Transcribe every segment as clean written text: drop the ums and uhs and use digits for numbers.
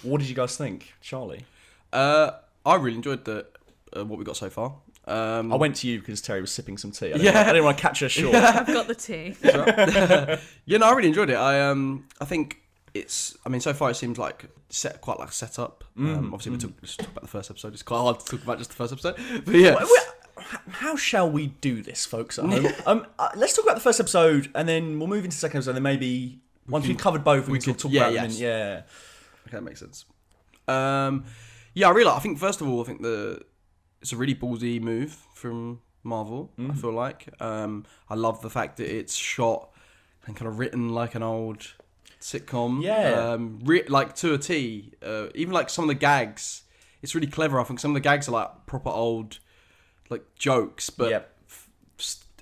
What did you guys think, Charlie? I really enjoyed what we got so far. I went to you because Terry was sipping some tea. I Yeah. didn't want to catch her short. I've got the tea. Yeah, no, I really enjoyed it. I think so far it seems like quite like a setup. Obviously, let's talk about the first episode. It's quite hard to talk about just the first episode. But yeah. How shall we do this, folks at home? Let's talk about the first episode, and then we'll move into the second episode, and then maybe once we've covered both, we can talk about them. Yeah. Okay, that makes sense. Yeah, I think first of all, it's a really ballsy move from Marvel. I feel like I love the fact that it's shot and kind of written like an old sitcom. Yeah. Like to a T. Even like some of the gags, it's really clever. I think some of the gags are like proper old, like jokes, but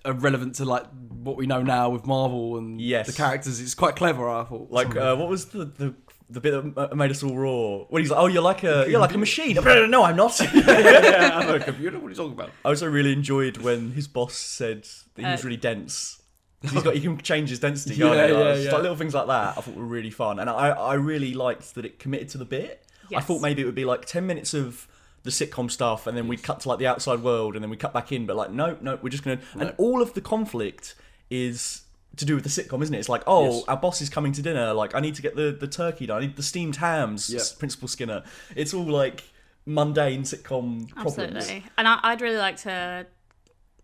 are relevant to like what we know now with Marvel and the characters. It's quite clever. I thought. Like what was the bit that made us all roar? When he's like, "Oh, you're like a machine." No, I'm not. I'm a computer. What are you talking about? I also really enjoyed when his boss said that he was really dense. He can change his density. Yeah. Like little things like that I thought were really fun, and I really liked that it committed to the bit. Yes. I thought maybe it would be like 10 minutes of the sitcom stuff, and then we'd cut to like the outside world, and then we cut back in. But like, no, we're just gonna. No. And all of the conflict is to do with the sitcom, isn't it? It's like, our boss is coming to dinner. Like, I need to get the turkey done. I need the steamed hams. Principal Skinner. It's all like mundane sitcom problems. Absolutely. And I'd really like to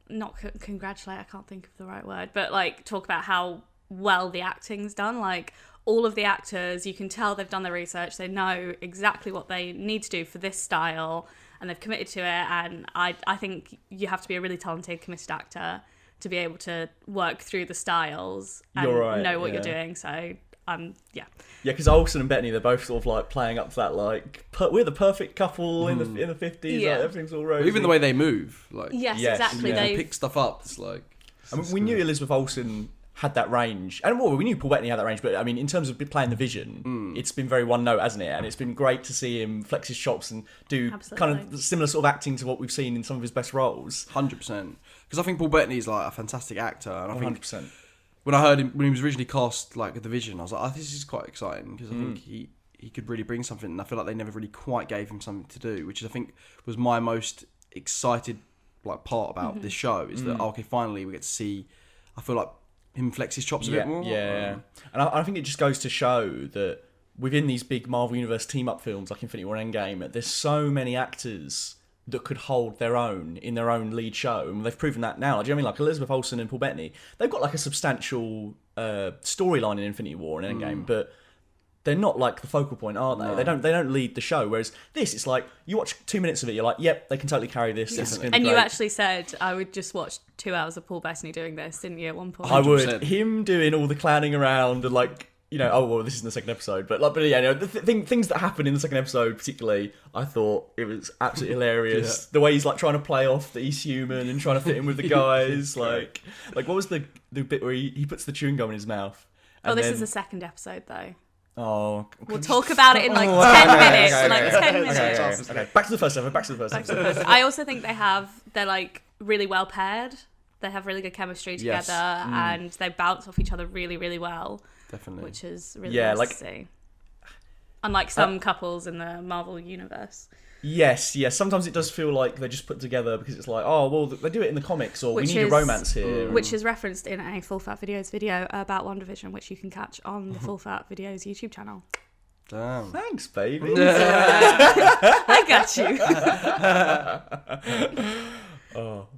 not congratulate. I can't think of the right word, but like talk about how well the acting's done. Like, all of the actors, you can tell they've done their research. They know exactly what they need to do for this style, and they've committed to it. And I think you have to be a really talented, committed actor to be able to work through the styles and know what you're doing. So, yeah, because Olsen and Bettany, they're both sort of like playing up to that, like we're the perfect couple in the 50s. Yeah. Like, everything's all rosy. Even the way they move, like exactly. They pick stuff up. It's like we knew Elizabeth Olsen had that range, and we knew Paul Bettany had that range, but I mean, in terms of playing the Vision, it's been very one note, hasn't it? And it's been great to see him flex his chops and do kind of similar sort of acting to what we've seen in some of his best roles. 100%. Because I think Paul Bettany's like a fantastic actor, and I think 100%. When I heard him when he was originally cast like the Vision, I was like, this is quite exciting because I think he could really bring something, and I feel like they never really quite gave him something to do, which I think was my most excited like part about this show is that finally we get to see. I feel like him flex his chops a bit more. Yeah. And I think it just goes to show that within these big Marvel Universe team-up films like Infinity War and Endgame, there's so many actors that could hold their own in their own lead show, and they've proven that now. Like, do you know what I mean? Like Elizabeth Olsen and Paul Bettany, they've got like a substantial storyline in Infinity War and Endgame, but they're not like the focal point, are they? No. They don't lead the show. Whereas this, it's like you watch 2 minutes of it, you're like, yep, they can totally carry this. Yeah. This is gonna be great. You actually said I would just watch 2 hours of Paul Bettany doing this, didn't you? At one point, 100%. I would. Him doing all the clowning around and like, you know, this is in the second episode, but the things that happen in the second episode, particularly, I thought it was absolutely hilarious. The way he's like trying to play off that he's human and trying to fit in with the guys, like what was the bit where he puts the chewing gum in his mouth? This is the second episode though. Oh, we'll talk about it in like 10 minutes. Okay. 10 minutes. Okay. Back to the first episode. I also think they're like really well paired. They have really good chemistry together, and they bounce off each other really, really well. Definitely, which is really nice to see. Unlike some couples in the Marvel universe. Yes. Sometimes it does feel like they're just put together because it's like, they do it in the comics, or we need a romance here. Which is referenced in a Full Fat Videos video about WandaVision, which you can catch on the Full Fat Videos YouTube channel. Damn. Thanks, baby. I got you.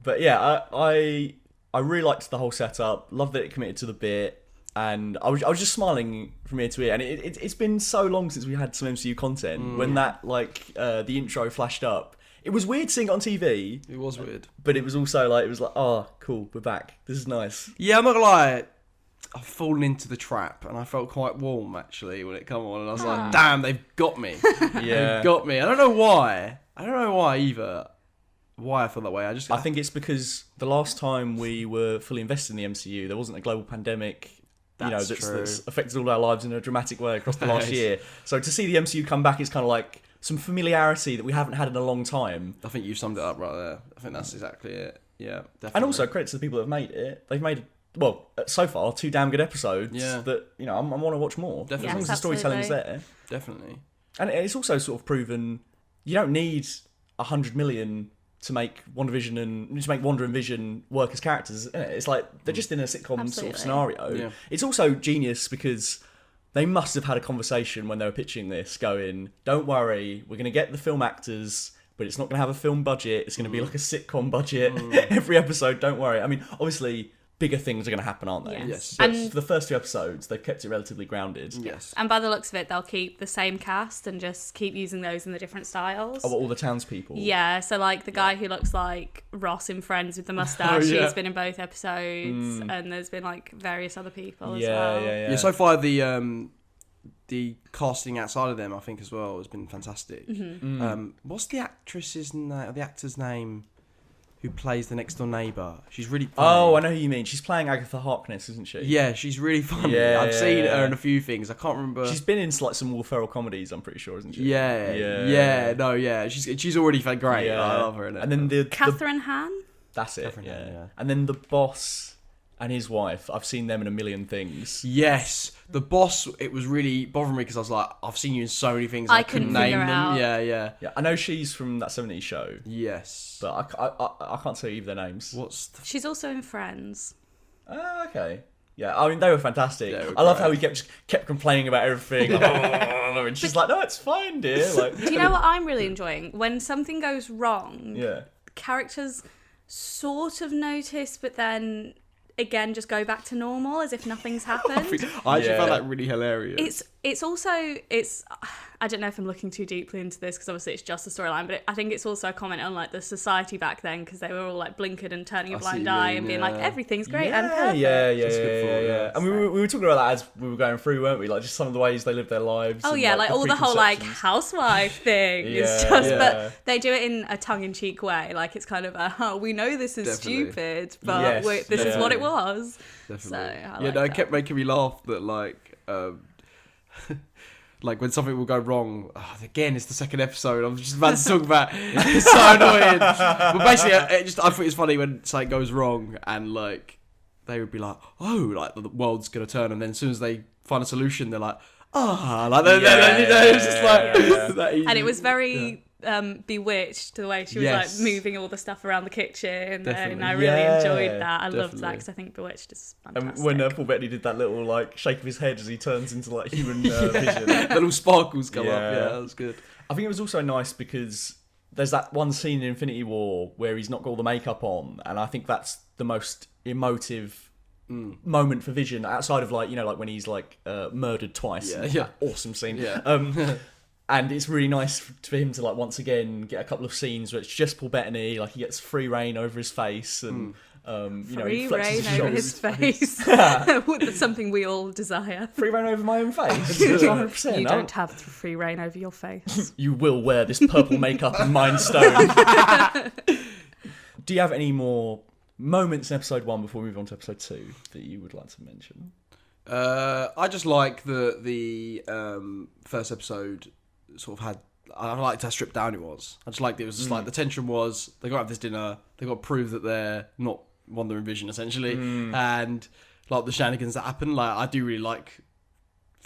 But yeah, I really liked the whole setup. Loved that it committed to the bit. And I was just smiling from ear to ear, and it's been so long since we had some MCU content. When that the intro flashed up, it was weird seeing it on TV. It was weird, but it was also like oh cool, we're back. This is nice. Yeah, I'm not gonna lie, I've fallen into the trap, and I felt quite warm actually when it came on, and I was like, damn, they've got me. They've got me. I don't know why either. Why I feel that way. I think it's because the last time we were fully invested in the MCU, there wasn't a global pandemic. That's affected all our lives in a dramatic way across the last year. So to see the MCU come back is kind of like some familiarity that we haven't had in a long time. I think you summed it up right there. I think that's exactly it. Yeah, definitely. And also credit to the people that have made it. They've made, so far, 2 damn good episodes that, I want to watch more. Definitely. As long as the storytelling's there. Definitely. And it's also sort of proven you don't need 100 million to make WandaVision and Wanda and Vision work as characters. Isn't it? It's like they're just in a sitcom sort of scenario. Yeah. It's also genius because they must have had a conversation when they were pitching this, going, "Don't worry, we're going to get the film actors, but it's not going to have a film budget. It's going to be like a sitcom budget every episode. Don't worry." I mean, obviously, bigger things are going to happen, aren't they? Yes. But And for the first 2 episodes, they've kept it relatively grounded. Yes. And by the looks of it, they'll keep the same cast and just keep using those in the different styles. Oh, all the townspeople. Yeah, so like the guy who looks like Ross in Friends with the mustache, yeah. he's been in both episodes, and there's been like various other people as Yeah, well. yeah. Yeah, so far the casting outside of them, I think, as well, has been fantastic. What's the actress's name, or the actor's name, who plays the next door neighbour? She's really funny. Oh, I know who you mean. She's playing Agatha Harkness, isn't she? Yeah, she's really funny. Yeah, I've seen yeah. her in a few things. I can't remember. She's been in like some Will Ferrell comedies, I'm pretty sure, isn't she? Yeah. She's already great. Yeah. I love her in it. And then the Catherine Han? that's it. Catherine Yeah. Hahn, yeah. And then the boss and his wife. I've seen them in a million things. Yes, the boss. It was really bothering me because I was like, I've seen you in so many things. I couldn't couldn't name figure them. out. Yeah. Yeah, I know she's from that 70s show, Yes. but I can't tell you either their names. What's the... She's also in Friends. Oh, okay. Yeah, I mean they were fantastic. Yeah, they were I love great. how he kept complaining about everything. Like, and she's like, "No, it's fine, dear." Like, Do you know what I'm really enjoying? When something goes wrong, yeah. characters sort of notice, but then again just go back to normal as if nothing's happened. I actually Yeah. found that really hilarious. It's also I don't know if I'm looking too deeply into this because obviously it's just a storyline, but I think it's also a comment on like the society back then because they were all like blinkered and turning a I see blind what you eye mean, and being yeah. like everything's great yeah, and perfect. Yeah, That's good for, yeah. And we were talking about that as we were going through, weren't we? Like just some of the ways they live their lives. Oh and, yeah, like all the whole like preconceptions. housewife thing. It's Yeah, just, yeah. but they do it in a tongue-in-cheek way. Like it's kind of we know this is Definitely. stupid, but Yes, this is what it definitely. was. Definitely. So, I yeah, like no, it that. kept making me laugh that like when something will go wrong. Again, it's the second episode. I'm just about to talk about. It's so annoying. But basically, I thought it was funny when something goes wrong and like they would be like, "Oh, like the world's gonna turn," and then as soon as they find a solution, they're like, like it's just like that easy. And it was very Bewitched the way she was Yes. like moving all the stuff around the kitchen, Definitely. and I really Yeah, enjoyed that. I loved that definitely. because I think Bewitched is And fantastic. when Paul Bettany did that little like shake of his head as he turns into like human vision, The little sparkles come up. Yeah. Yeah, that was good. I think it was also nice because there's that one scene in Infinity War where he's not got all the makeup on, and I think that's the most emotive moment for Vision outside of like like when he's like murdered twice. Yeah, and yeah. that awesome scene. Yeah. And it's really nice for him to like once again get a couple of scenes where it's just Paul Bettany, like he gets free reign over his face and he free flexes reign his over his shoulders. face. That's something we all desire. Free reign over my own face. 100%. You don't have free reign over your face. You will wear this purple makeup and Mind Stone. Do you have any more moments in episode 1 before we move on to episode 2 that you would like to mention? I just like the first episode sort of had. I liked how stripped down it was. I just liked it was just like the tension was they got to have this dinner. They got to prove that they're not Wanda and Vision essentially, and like the shenanigans that happen. Like I do really like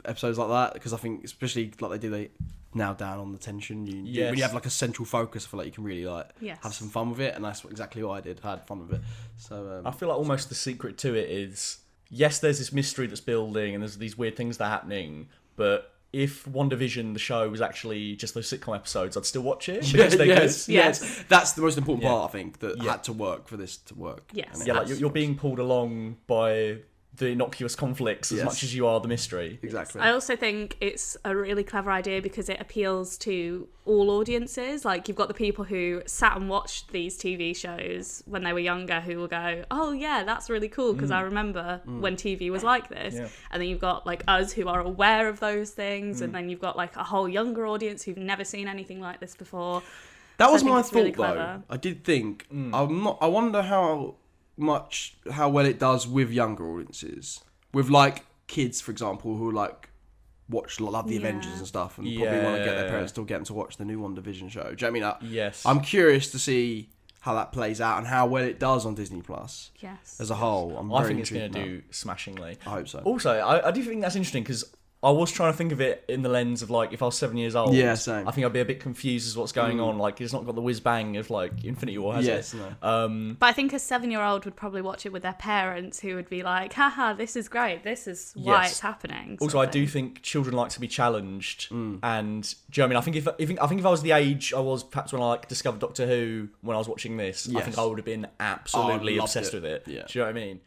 episodes like that because I think especially like they nail down on the tension. When Yes. you have like a central focus, I feel like you can really like Yes. have some fun with it, and that's exactly what I did. I had fun with it. So I feel like almost the secret to it is, yes, there's this mystery that's building and there's these weird things that are happening, but if WandaVision, the show, was actually just those sitcom episodes, I'd still watch it because they're yes, good. yes, that's the most important Yeah. part. I think that Yeah. had to work for this to work. Yes. And it Yeah, like has. you're being pulled along by the innocuous conflicts as Yes. much as you are the mystery. Exactly. I also think it's a really clever idea because it appeals to all audiences. Like you've got the people who sat and watched these TV shows when they were younger who will go, "Oh yeah, that's really cool because I remember when TV was like this." Yeah. And then you've got like us who are aware of those things, and then you've got like a whole younger audience who've never seen anything like this before. That was I think my it's thought really though. clever. I did think I wonder how well it does with younger audiences, with like kids, for example, who like love the Yeah. Avengers and stuff, and probably want to get their Yeah. parents to get them to watch the new WandaVision show. Do you know what I mean? Yes. I'm curious to see how that plays out and how well it does on Disney Plus Yes. as a whole. I very think it's going intrigued to now. do smashingly. I hope so. Also, I do think that's interesting because I was trying to think of it in the lens of like if I was 7 years old. Yeah, same. I think I'd be a bit confused as what's going on. Like it's not got the whiz bang of like Infinity War, has Yes, it? no. But I think a 7-year-old would probably watch it with their parents, who would be like, haha, this is great, this is why Yes. it's happening. Also, I do think children like to be challenged, and do you know what I mean? I think if I was the age I was perhaps when I like discovered Doctor Who when I was watching this, I Yes. think I would have been absolutely loved obsessed it. with it. Yeah. Do you know what I mean?